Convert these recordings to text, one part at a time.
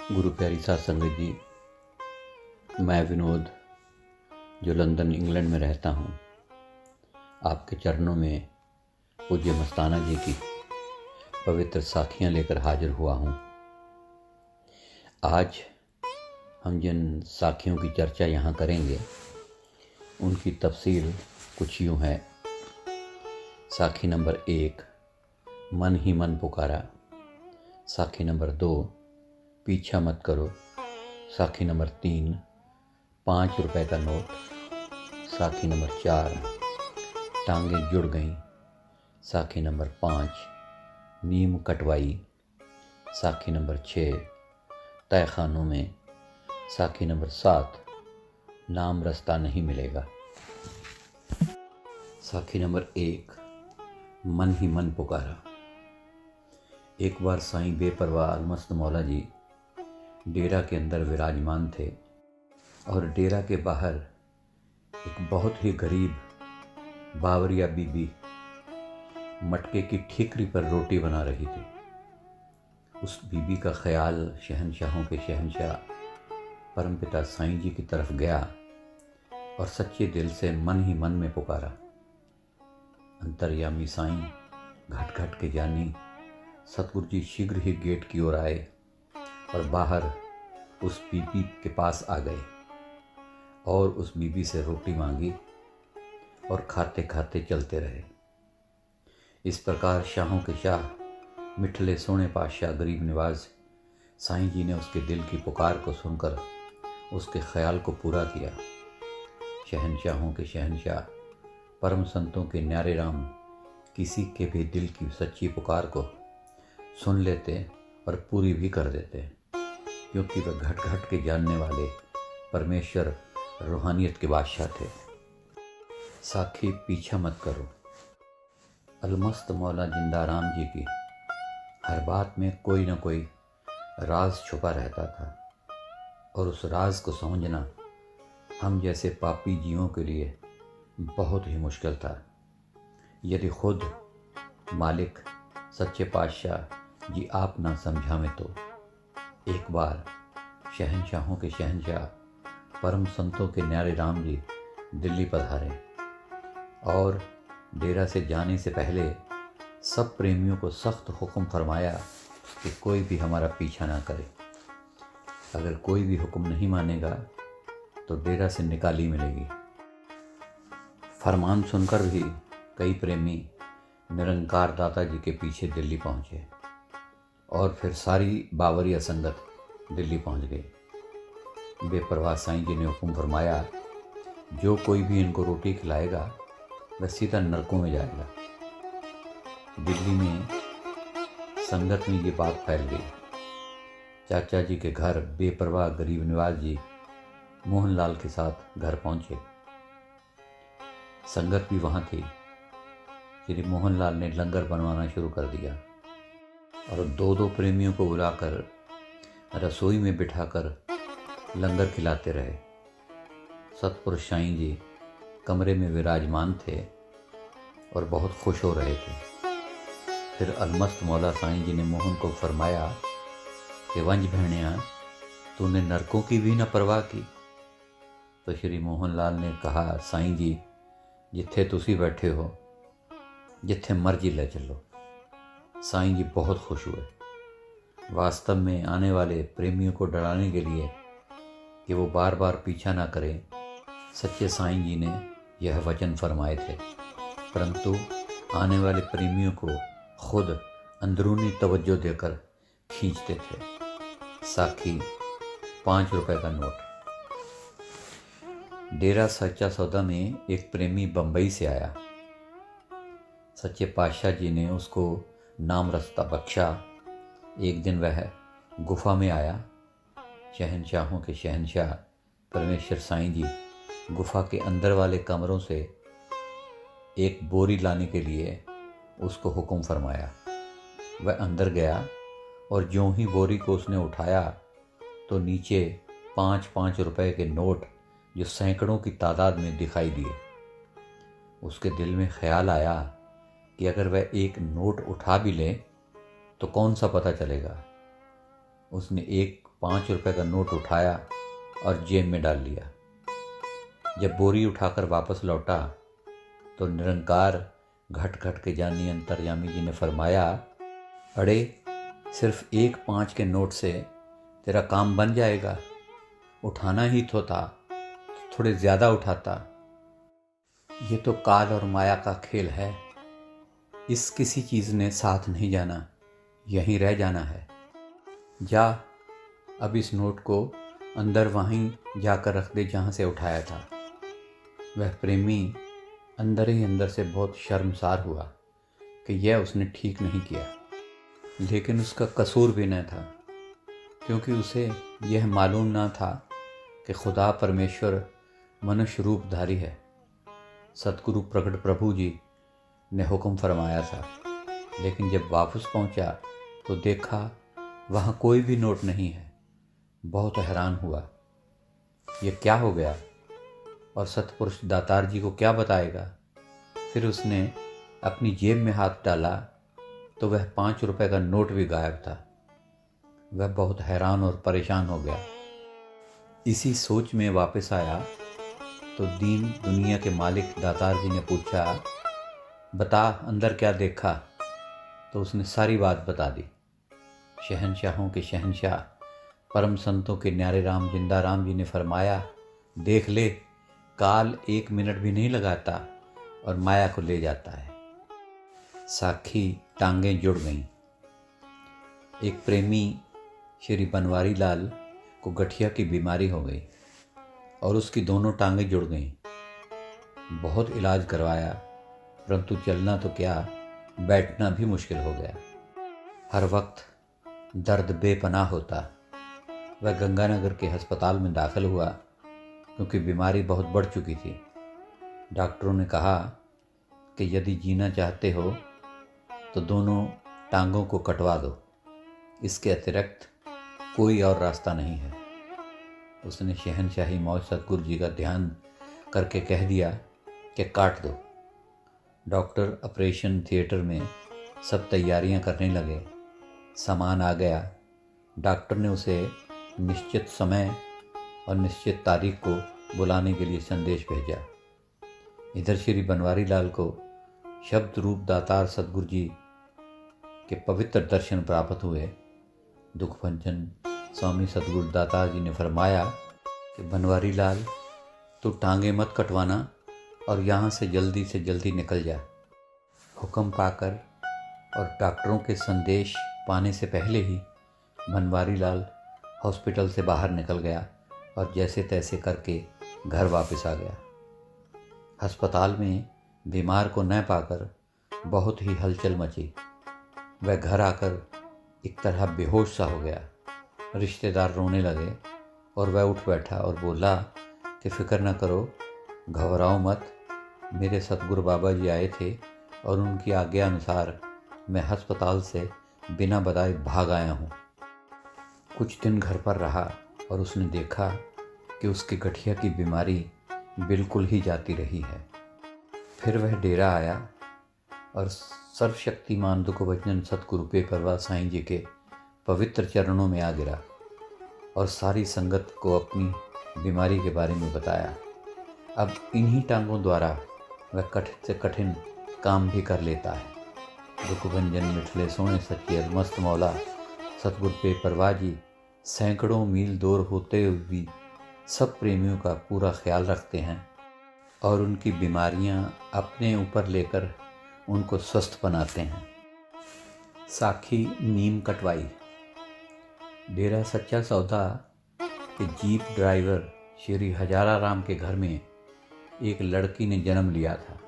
गुरु प्यारी साध संगत जी, मैं विनोद जो लंदन इंग्लैंड में रहता हूँ, आपके चरणों में पूज्य मस्ताना जी की पवित्र साखियाँ लेकर हाजिर हुआ हूँ। आज हम जिन साखियों की चर्चा यहाँ करेंगे उनकी तफसील कुछ यूँ है। साखी नंबर 1, मन ही मन पुकारा। साखी नंबर 2, पीछा मत करो। साखी नंबर 3, 5 रुपए का नोट। साखी नंबर 4, टांगें जुड़ गईं। साखी नंबर 5, नीम कटवाई। साखी नंबर 6, तय खानों में। साखी नंबर 7, नाम रास्ता नहीं मिलेगा। साखी नंबर 1, मन ही मन पुकारा। एक बार साईं बेपरवाह अलमस्त मौला जी डेरा के अंदर विराजमान थे और डेरा के बाहर एक बहुत ही गरीब बावरिया बीबी मटके की ठीकरी पर रोटी बना रही थी। उस बीबी का ख्याल शहंशाहों के शहंशाह परमपिता साईं जी की तरफ गया और सच्चे दिल से मन ही मन में पुकारा, अंतर्यामी साईं, घट घट के जानी। सतगुरु जी शीघ्र ही गेट की ओर आए और बाहर उस बीबी के पास आ गए और उस बीबी से रोटी मांगी और खाते खाते चलते रहे। इस प्रकार शाहों के शाह मिठले सोने पातशाह गरीब नवाज साईं जी ने उसके दिल की पुकार को सुनकर उसके ख्याल को पूरा किया। शहंशाहों के शहंशाह परम संतों के न्यारे राम किसी के भी दिल की सच्ची पुकार को सुन लेते और पूरी भी कर देते, क्योंकि वह घट घट के जानने वाले परमेश्वर रूहानियत के बादशाह थे। साखी पीछा मत करो। अलमस्त मौला जिंदाराम जी की हर बात में कोई न कोई राज छुपा रहता था और उस राज को समझना हम जैसे पापी जीवों के लिए बहुत ही मुश्किल था। यदि खुद मालिक सच्चे पातशाह जी आप ना समझावें तो। एक बार शहंशाहों के शहंशाह परम संतों के न्यारे राम जी दिल्ली पधारे और डेरा से जाने से पहले सब प्रेमियों को सख्त हुक्म फरमाया कि कोई भी हमारा पीछा ना करे। अगर कोई भी हुक्म नहीं मानेगा तो डेरा से निकाली मिलेगी। फरमान सुनकर भी कई प्रेमी निरंकार दाता जी के पीछे दिल्ली पहुँचे और फिर सारी बावरिया संगत दिल्ली पहुँच गई। बेपरवाह साईं जी ने हुक्म फरमाया, जो कोई भी इनको रोटी खिलाएगा वह सीधा नरकों में जाएगा। दिल्ली में संगत में ये बात फैल गई। चाचा जी के घर बेपरवाह गरीब नवाज जी मोहनलाल के साथ घर पहुँचे। संगत भी वहाँ थी। श्री मोहनलाल ने लंगर बनवाना शुरू कर दिया और दो दो प्रेमियों को बुलाकर रसोई में बिठाकर लंगर खिलाते रहे। सतपुरुष साईं जी कमरे में विराजमान थे और बहुत खुश हो रहे थे। फिर अलमस्त मौला साईं जी ने मोहन को फरमाया कि वंज भेणिया, तूने नरकों की भी न परवाह की। तो श्री मोहनलाल ने कहा, साईं जी, जिथे तुसी बैठे हो, जिथे मर्जी ले चलो। साईं जी बहुत खुश हुए। वास्तव में आने वाले प्रेमियों को डराने के लिए कि वो बार बार पीछा ना करें, सच्चे साईं जी ने यह वचन फरमाए थे, परंतु आने वाले प्रेमियों को खुद अंदरूनी तवज्जो देकर खींचते थे। साखी 5 रुपए का नोट। डेरा सच्चा सौदा में एक प्रेमी बंबई से आया। सच्चे पातशाह जी ने उसको नाम रास्ता बख्शा। एक दिन वह गुफा में आया। शहंशाहों के शहंशाह परमेश्वर साईं जी गुफा के अंदर वाले कमरों से एक बोरी लाने के लिए उसको हुक्म फरमाया। वह अंदर गया और ज्यों ही बोरी को उसने उठाया तो नीचे 5-5 रुपए के नोट जो सैकड़ों की तादाद में दिखाई दिए। उसके दिल में ख्याल आया कि अगर वह एक नोट उठा भी ले तो कौन सा पता चलेगा। उसने एक 5 रुपए का नोट उठाया और जेब में डाल लिया। जब बोरी उठाकर वापस लौटा तो निरंकार घट घट के जानी अंतर्यामी जी ने फरमाया, अरे सिर्फ 1 5 के नोट से तेरा काम बन जाएगा, उठाना ही तो था तो थोड़े ज़्यादा उठाता। ये तो काल और माया का खेल है, इस किसी चीज़ ने साथ नहीं जाना, यहीं रह जाना है। जा अब इस नोट को अंदर वहीं जाकर रख दे जहाँ से उठाया था। वह प्रेमी अंदर ही अंदर से बहुत शर्मसार हुआ कि यह उसने ठीक नहीं किया, लेकिन उसका कसूर भी न था, क्योंकि उसे यह मालूम न था कि खुदा परमेश्वर मनुष्य रूपधारी है। सतगुरु प्रकट प्रभु जी ने हुक्म फरमाया था, लेकिन जब वापस पहुंचा तो देखा वहाँ कोई भी नोट नहीं है। बहुत हैरान हुआ, ये क्या हो गया और सतपुरुष दातार जी को क्या बताएगा। फिर उसने अपनी जेब में हाथ डाला तो वह 5 रुपए का नोट भी गायब था। वह बहुत हैरान और परेशान हो गया। इसी सोच में वापस आया तो दीन दुनिया के मालिक दातार जी ने पूछा, बता अंदर क्या देखा। तो उसने सारी बात बता दी। शहनशाहों के शहनशाह परम संतों के न्यारे राम जिंदा राम जी ने फरमाया, देख ले, काल 1 मिनट भी नहीं लगाता और माया को ले जाता है। साखी टांगें जुड़ गईं। एक प्रेमी श्री बनवारी लाल को गठिया की बीमारी हो गई और उसकी दोनों टांगें जुड़ गईं। बहुत इलाज करवाया, परंतु चलना तो क्या, बैठना भी मुश्किल हो गया। हर वक्त दर्द बेपनाह होता। वह गंगानगर के अस्पताल में दाखिल हुआ, क्योंकि बीमारी बहुत बढ़ चुकी थी। डॉक्टरों ने कहा कि यदि जीना चाहते हो तो दोनों टांगों को कटवा दो, इसके अतिरिक्त कोई और रास्ता नहीं है। उसने शहनशाही मौज सतगुरु जी का ध्यान करके कह दिया कि काट दो। डॉक्टर ऑपरेशन थिएटर में सब तैयारियां करने लगे। सामान आ गया। डॉक्टर ने उसे निश्चित समय और निश्चित तारीख को बुलाने के लिए संदेश भेजा। इधर श्री बनवारी लाल को शब्द रूप दातार सतगुरु जी के पवित्र दर्शन प्राप्त हुए। दुखभंजन स्वामी सतगुरु दातार जी ने फरमाया कि बनवारी लाल, तू टांगे मत कटवाना और यहाँ से जल्दी निकल जा। हुक्म पाकर और डॉक्टरों के संदेश पाने से पहले ही बनवारी लाल हॉस्पिटल से बाहर निकल गया और जैसे तैसे करके घर वापस आ गया। अस्पताल में बीमार को न पाकर बहुत ही हलचल मची। वह घर आकर एक तरह बेहोश सा हो गया। रिश्तेदार रोने लगे और वह उठ बैठा और बोला कि फिक्र न करो, घबराओ मत, मेरे सतगुरु बाबा जी आए थे और उनकी आज्ञा अनुसार मैं अस्पताल से बिना बताए भाग आया हूँ। कुछ दिन घर पर रहा और उसने देखा कि उसकी गठिया की बीमारी बिल्कुल ही जाती रही है। फिर वह डेरा आया और सर्वशक्तिमान दुखभंजन सतगुरु बेपरवाह साईं जी के पवित्र चरणों में आ गिरा और सारी संगत को अपनी बीमारी के बारे में बताया। अब इन्हीं टांगों द्वारा वह कठिन से कठिन काम भी कर लेता है। दुखभंजन मिठले सोने सच्चे मस्त मौला सतगुरु बेपरवाह जी सैकड़ों मील दूर होते हुए भी सब प्रेमियों का पूरा ख्याल रखते हैं और उनकी बीमारियां अपने ऊपर लेकर उनको स्वस्थ बनाते हैं। साखी नीम कटवाई। डेरा सच्चा सौदा के जीप ड्राइवर श्री हजारा राम के घर में एक लड़की ने जन्म लिया था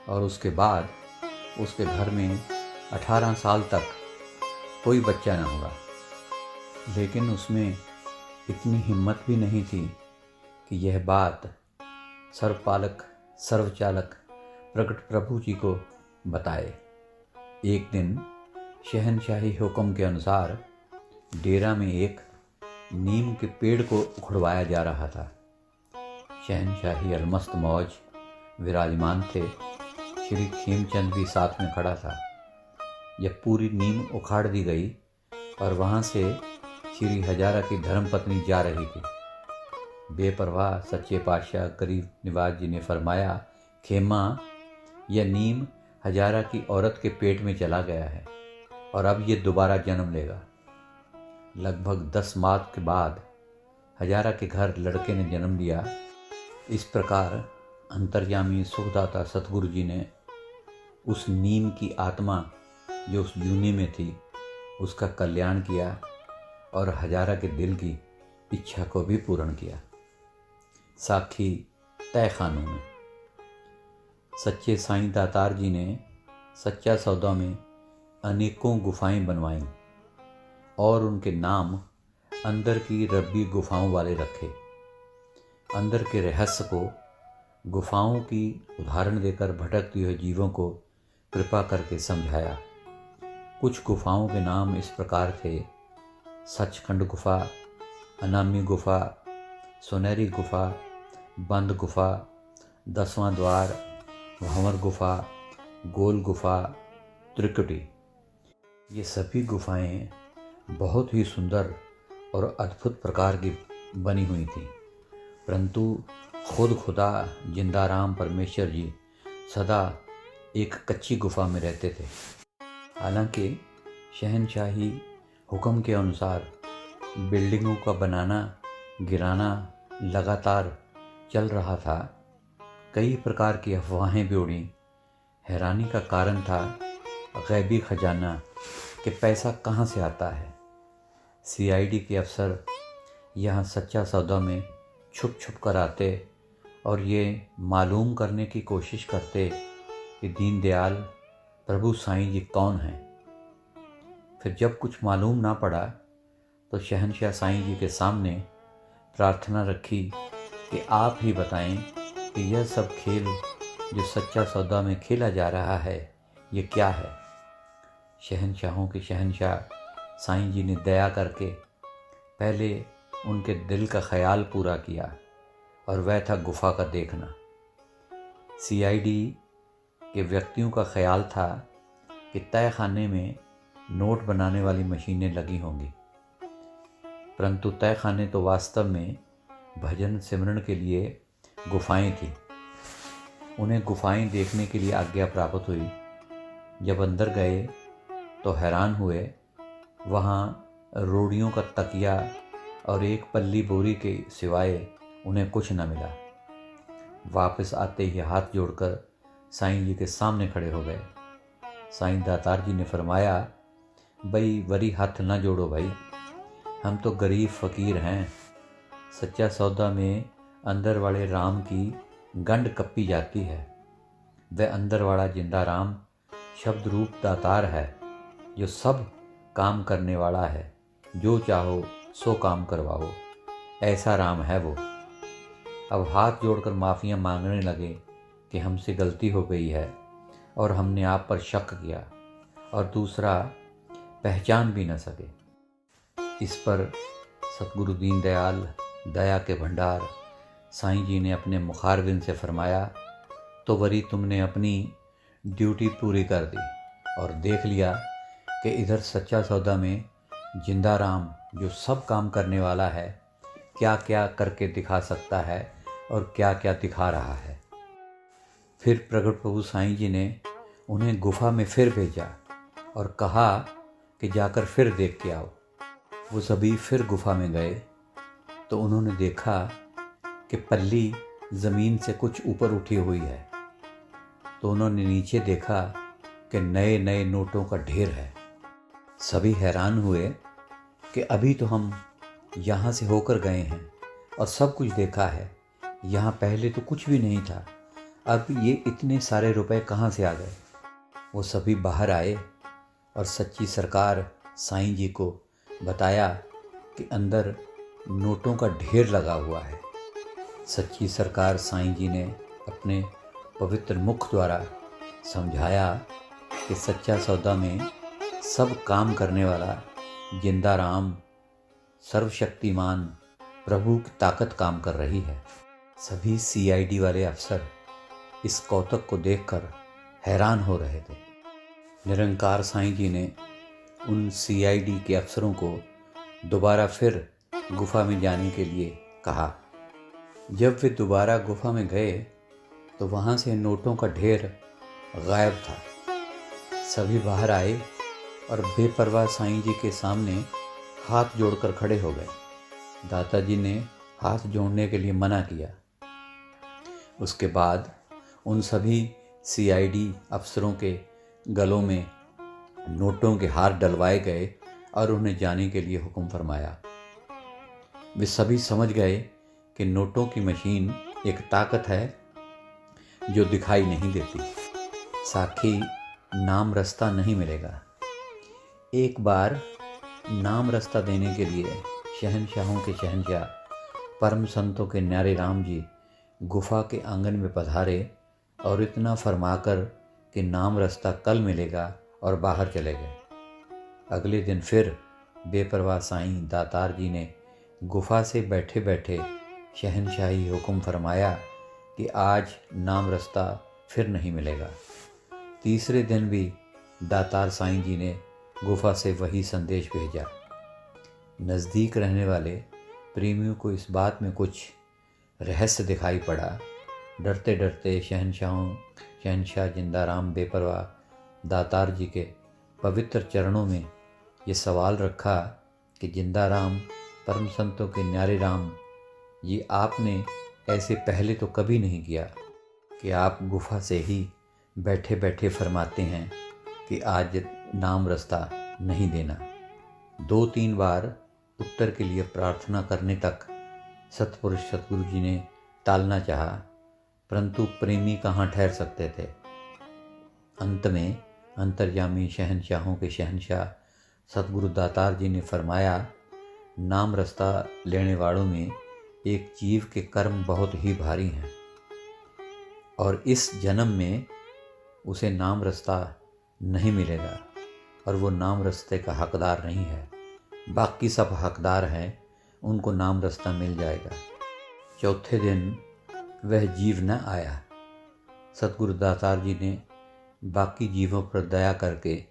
और उसके बाद उसके घर में 18 साल तक कोई बच्चा न हुआ। लेकिन उसमें इतनी हिम्मत भी नहीं थी कि यह बात सर्वपालक सर्वचालक प्रकट प्रभु जी को बताए। एक दिन शहनशाही हुक्म के अनुसार डेरा में एक नीम के पेड़ को उखड़वाया जा रहा था। शहनशाही अलमस्त मौज विराजमान थे। श्री खेमचंद भी साथ में खड़ा था। जब पूरी नीम उखाड़ दी गई और वहाँ से श्री हजारा की धर्मपत्नी जा रही थी। बेपरवाह सच्चे पातशाह गरीब निवाज जी ने फरमाया, खेमा, यह नीम हजारा की औरत के पेट में चला गया है और अब ये दोबारा जन्म लेगा। लगभग 10 माह के बाद हजारा के घर लड़के ने जन्म लिया। इस प्रकार अंतर्यामी सुखदाता सतगुरु जी ने उस नीम की आत्मा जो उस यूनि में थी उसका कल्याण किया और हजारा के दिल की इच्छा को भी पूर्ण किया। साखी तय खानों में सच्चे साईं दातार जी ने सच्चा सौदा में अनेकों गुफाएं बनवाईं और उनके नाम अंदर की रब्बी गुफाओं वाले रखे। अंदर के रहस्य को गुफाओं की उदाहरण देकर भटकते हुए जीवों को कृपा करके समझाया। कुछ गुफाओं के नाम इस प्रकार थे: सचखंड गुफा, अनामी गुफा, सुनहरी गुफा, बंद गुफा, 10वां द्वार, भंवर गुफा, गोल गुफा, त्रिकुटी। ये सभी गुफाएं बहुत ही सुंदर और अद्भुत प्रकार की बनी हुई थी, परंतु खुद खुदा जिंदाराम परमेश्वर जी सदा एक कच्ची गुफा में रहते थे। हालांकि शहनशाही हुक्म के अनुसार बिल्डिंगों का बनाना गिराना लगातार चल रहा था। कई प्रकार की अफवाहें भी उड़ी। हैरानी का कारण था गैबी खजाना कि पैसा कहाँ से आता है। सीआईडी के अफसर यहाँ सच्चा सौदा में छुप छुप कर आते और ये मालूम करने की कोशिश करते कि दीनदयाल प्रभु साईं जी कौन हैं। फिर जब कुछ मालूम ना पड़ा तो शहनशाह साईं जी के सामने प्रार्थना रखी कि आप ही बताएं कि यह सब खेल जो सच्चा सौदा में खेला जा रहा है ये क्या है। शहनशाहों के शहनशाह साईं जी ने दया करके पहले उनके दिल का ख्याल पूरा किया और वह था गुफा का देखना। सीआईडी के व्यक्तियों का ख्याल था कि तय खाने में नोट बनाने वाली मशीनें लगी होंगी, परंतु तय खाने तो वास्तव में भजन सिमरन के लिए गुफाएं थी। उन्हें गुफाएं देखने के लिए आज्ञा प्राप्त हुई। जब अंदर गए तो हैरान हुए। वहाँ रोड़ियों का तकिया और एक पल्ली बोरी के सिवाय उन्हें कुछ न मिला। वापस आते ही हाथ जोड़कर साईं जी के सामने खड़े हो गए। साईं दातार जी ने फरमाया, भाई वरी हाथ ना जोड़ो भाई, हम तो गरीब फ़कीर हैं। सच्चा सौदा में अंदर वाले राम की गंड कप्पी जाती है। वह अंदर वाला जिंदा राम शब्द रूप दातार है जो सब काम करने वाला है। जो चाहो सो काम करवाओ, ऐसा राम है वो। अब हाथ जोड़कर माफ़ियाँ मांगने लगे कि हमसे गलती हो गई है और हमने आप पर शक किया और दूसरा पहचान भी न सके। इस पर सतगुरु दीनदयाल दया के भंडार साईं जी ने अपने मुखारबिन से फरमाया, तो वरी तुमने अपनी ड्यूटी पूरी कर दी और देख लिया कि इधर सच्चा सौदा में जिंदा राम जो सब काम करने वाला है क्या क्या करके दिखा सकता है और क्या क्या दिखा रहा है। फिर प्रगट प्रभु साईं जी ने उन्हें गुफा में फिर भेजा और कहा कि जाकर फिर देख के आओ। वो सभी फिर गुफा में गए तो उन्होंने देखा कि पल्ली ज़मीन से कुछ ऊपर उठी हुई है। तो उन्होंने नीचे देखा कि नए नए नोटों का ढेर है। सभी हैरान हुए कि अभी तो हम यहाँ से होकर गए हैं और सब कुछ देखा है, यहाँ पहले तो कुछ भी नहीं था, अब ये इतने सारे रुपए कहाँ से आ गए। वो सभी बाहर आए और सच्ची सरकार साईं जी को बताया कि अंदर नोटों का ढेर लगा हुआ है। सच्ची सरकार साईं जी ने अपने पवित्र मुख द्वारा समझाया कि सच्चा सौदा में सब काम करने वाला जिंदा राम सर्वशक्तिमान प्रभु की ताकत काम कर रही है। सभी सीआईडी वाले अफसर इस कौतक को देखकर हैरान हो रहे थे। निरंकार साईं जी ने उन सीआईडी के अफसरों को दोबारा फिर गुफा में जाने के लिए कहा। जब वे दोबारा गुफा में गए तो वहाँ से नोटों का ढेर गायब था। सभी बाहर आए और बेपरवाह साईं जी के सामने हाथ जोड़कर खड़े हो गए। दाताजी ने हाथ जोड़ने के लिए मना किया। उसके बाद उन सभी सीआईडी अफसरों के गलों में नोटों के हार डलवाए गए और उन्हें जाने के लिए हुक्म फरमाया। वे सभी समझ गए कि नोटों की मशीन एक ताकत है जो दिखाई नहीं देती। साखी नाम रास्ता नहीं मिलेगा। एक बार नाम रास्ता देने के लिए शहनशाहों के शहनशाह परम संतों के न्यारे राम जी गुफा के आंगन में पधारे और इतना फरमाकर कि नाम रास्ता कल मिलेगा और बाहर चले गए। अगले दिन फिर बेपरवाह साईं दातार जी ने गुफा से बैठे बैठे शहनशाही हुक्म फरमाया कि आज नाम रास्ता फिर नहीं मिलेगा। तीसरे दिन भी दातार साईं जी ने गुफा से वही संदेश भेजा। नज़दीक रहने वाले प्रेमियों को इस बात में कुछ रहस्य दिखाई पड़ा। डरते डरते शहनशाह जिंदाराम बेपरवाह दातार जी के पवित्र चरणों में ये सवाल रखा कि जिंदाराम परम संतों के न्यारे राम जी, आपने ऐसे पहले तो कभी नहीं किया कि आप गुफा से ही बैठे बैठे फरमाते हैं कि आज नाम रास्ता नहीं देना। 2-3 बार उत्तर के लिए प्रार्थना करने तक सतपुरुष सतगुरु जी ने टालना चाहा, परंतु प्रेमी कहाँ ठहर सकते थे। अंत में अंतर्यामी शहनशाहों के शहनशाह सतगुरु दातार जी ने फरमाया, नाम रास्ता लेने वालों में एक जीव के कर्म बहुत ही भारी हैं और इस जन्म में उसे नाम रास्ता नहीं मिलेगा और वो नाम रास्ते का हकदार नहीं है। बाकी सब हकदार हैं, उनको नाम रास्ता मिल जाएगा। चौथे दिन वह जीव न आया। सतगुरु दातार जी ने बाकी जीवों पर दया करके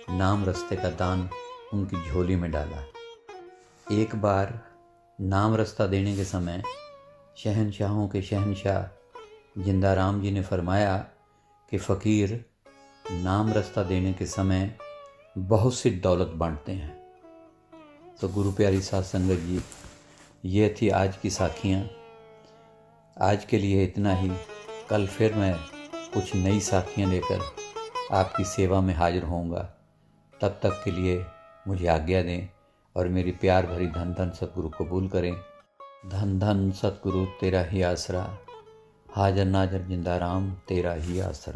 नाम रास्ते का दान उनकी झोली में डाला। एक बार नाम रास्ता देने के समय शहनशाहों के शहनशाह जिंदाराम जी ने फरमाया कि फ़कीर नाम रास्ता देने के समय बहुत सी दौलत बांटते हैं। तो गुरु प्यारी साध संगत जी, ये थी आज की साखियाँ। आज के लिए इतना ही। कल फिर मैं कुछ नई साखियाँ लेकर आपकी सेवा में हाजिर होऊंगा। तब तक के लिए मुझे आज्ञा दें और मेरी प्यार भरी धन धन सतगुरु कबूल करें। धन धन सतगुरु तेरा ही आसरा, हाजर नाजर जिंदाराम तेरा ही आसरा।